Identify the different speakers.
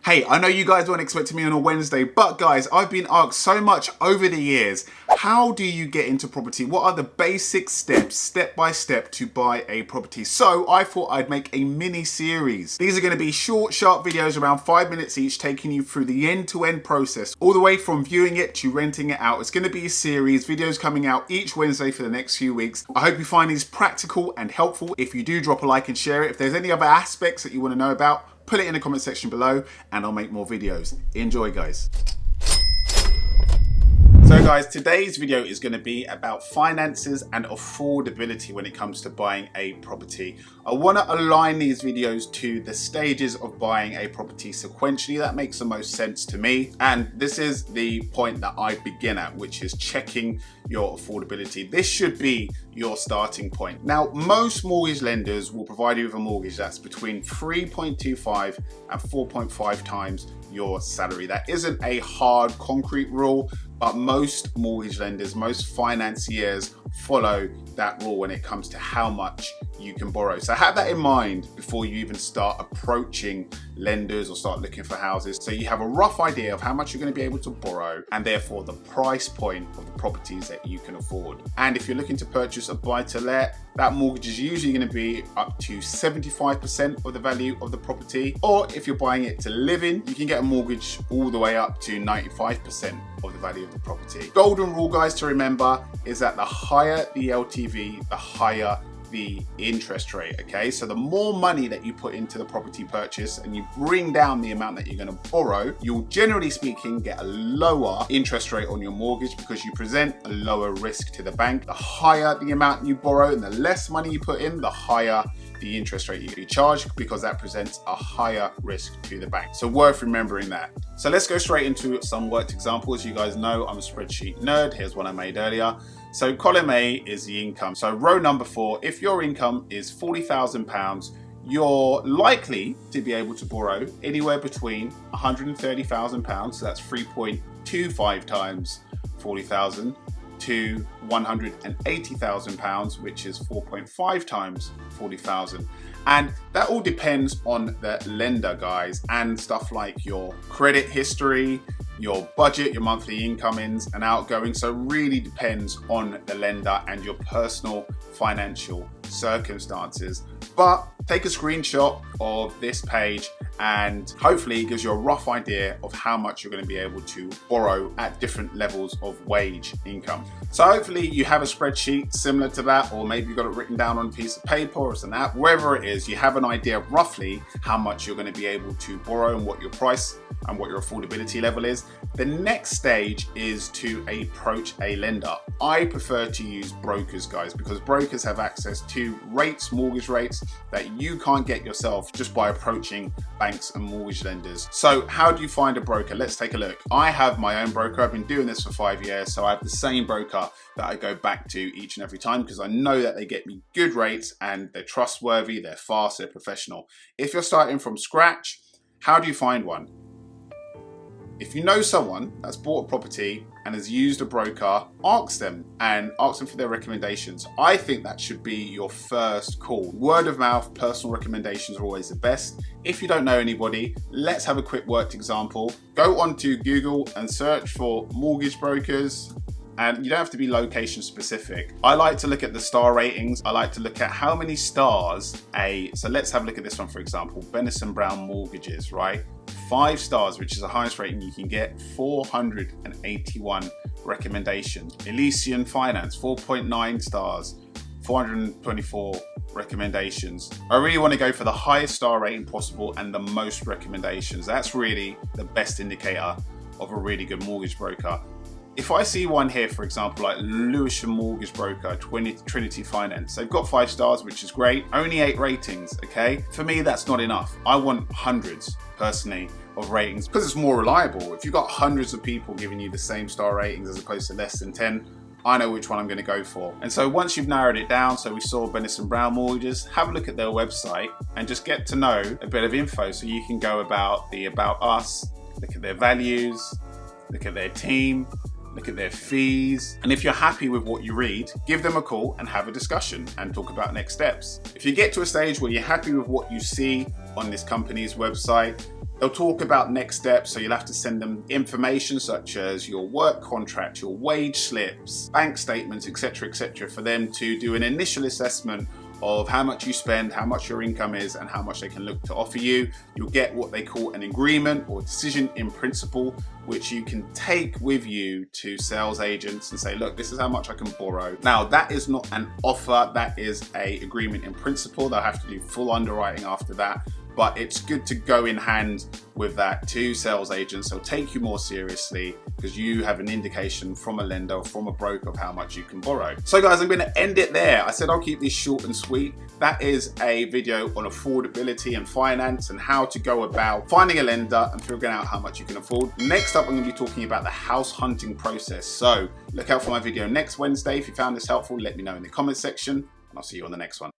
Speaker 1: Hey, I know you guys weren't expecting me on a Wednesday, but guys, I've been asked so much over the years, how do you get into property? What are the basic steps, step by step, to buy a property? So I thought I'd make a mini series. These are going to be short, sharp videos around 5 minutes each, taking you through the end-to-end process, all the way from viewing it to renting it out. It's going to be a series, videos coming out each Wednesday for the next few weeks. I hope you find these practical and helpful. If you do, drop a like and share it. If there's any other aspects that you want to know about, put it in the comment section below and I'll make more videos. Enjoy, guys. So guys, today's video is going to be about finances and affordability when it comes to buying a property. I want to align these videos to the stages of buying a property sequentially. That makes the most sense to me. And this is the point that I begin at, which is checking your affordability. This should be your starting point. Now, most mortgage lenders will provide you with a mortgage that's between 3.25 and 4.5 times your salary. That isn't a hard concrete rule, but most mortgage lenders, most financiers follow that rule when it comes to how much you can borrow. So have that in mind before you even start approaching lenders or start looking for houses, so you have a rough idea of how much you're going to be able to borrow and therefore the price point of the properties that you can afford. And if you're looking to purchase a buy-to-let, that mortgage is usually going to be up to 75% of the value of the property. Or if you're buying it to live in, you can get a mortgage all the way up to 95% of the value of the property. Golden rule, guys, to remember is that the higher the LTV, the higher the interest rate. Okay, so the more money that you put into the property purchase and you bring down the amount that you're going to borrow, you'll generally speaking get a lower interest rate on your mortgage because you present a lower risk to the bank. The higher the amount you borrow and the less money you put in, the higher the interest rate you charge, because that presents a higher risk to the bank. So worth remembering that. So let's go straight into some worked examples. You guys know I'm a spreadsheet nerd. Here's one I made earlier. So column A is the income. So row number 4, if your income is £40,000, you're likely to be able to borrow anywhere between £130,000, so that's 3.25 times 40,000, to £180,000, which is 4.5 times 40,000. And that all depends on the lender, guys, and stuff like your credit history, your budget, your monthly incomings and outgoings. So it really depends on the lender and your personal financial circumstances. But take a screenshot of this page and hopefully it gives you a rough idea of how much you're going to be able to borrow at different levels of wage income. So hopefully you have a spreadsheet similar to that, or maybe you've got it written down on a piece of paper or an app, wherever it is, you have an idea of roughly how much you're going to be able to borrow and what your price and what your affordability level is. The next stage is to approach a lender. I prefer to use brokers, guys, because brokers have access to rates, mortgage rates that you can't get yourself just by approaching banks and mortgage lenders. So how do you find a broker? Let's take a look. I have my own broker. I've been doing this for 5 years, so I have the same broker that I go back to each and every time because I know that they get me good rates and they're trustworthy, they're fast, they're professional. If you're starting from scratch, how do you find one? If you know someone that's bought a property and has used a broker, ask them for their recommendations. I think that should be your first call. Word of mouth, personal recommendations are always the best. If you don't know anybody, let's have a quick worked example. Go onto Google and search for mortgage brokers. And you don't have to be location specific. I like to look at the star ratings. I like to look at how many stars so let's have a look at this one, for example, Benison Brown Mortgages, right? 5 stars, which is the highest rating you can get, 481 recommendations. Elysian Finance, 4.9 stars, 424 recommendations. I really want to go for the highest star rating possible and the most recommendations. That's really the best indicator of a really good mortgage broker. If I see one here, for example, like Lewisham Mortgage Broker, Trinity Finance, they've got 5 stars, which is great. Only 8 ratings, okay? For me, that's not enough. I want hundreds, personally, of ratings because it's more reliable. If you've got hundreds of people giving you the same star ratings as opposed to less than 10, I know which one I'm going to go for. And so once you've narrowed it down, so we saw Benison Brown Mortgages, have a look at their website and just get to know a bit of info so you can go about the About Us, look at their values, look at their team, look at their fees. And if you're happy with what you read, give them a call and have a discussion and talk about next steps. If you get to a stage where you're happy with what you see on this company's website, they'll talk about next steps, so you'll have to send them information such as your work contract, your wage slips, bank statements, etc., for them to do an initial assessment of how much you spend, how much your income is, and how much they can look to offer you. You'll get what they call an agreement or decision in principle, which you can take with you to sales agents and say, look, this is how much I can borrow. Now, that is not an offer, that is an agreement in principle. They'll have to do full underwriting after that. But it's good to go in hand with that to sales agents. They'll take you more seriously because you have an indication from a lender or from a broker of how much you can borrow. So guys, I'm going to end it there. I said I'll keep this short and sweet. That is a video on affordability and finance and how to go about finding a lender and figuring out how much you can afford. Next up, I'm going to be talking about the house hunting process. So look out for my video next Wednesday. If you found this helpful, let me know in the comment section and I'll see you on the next one.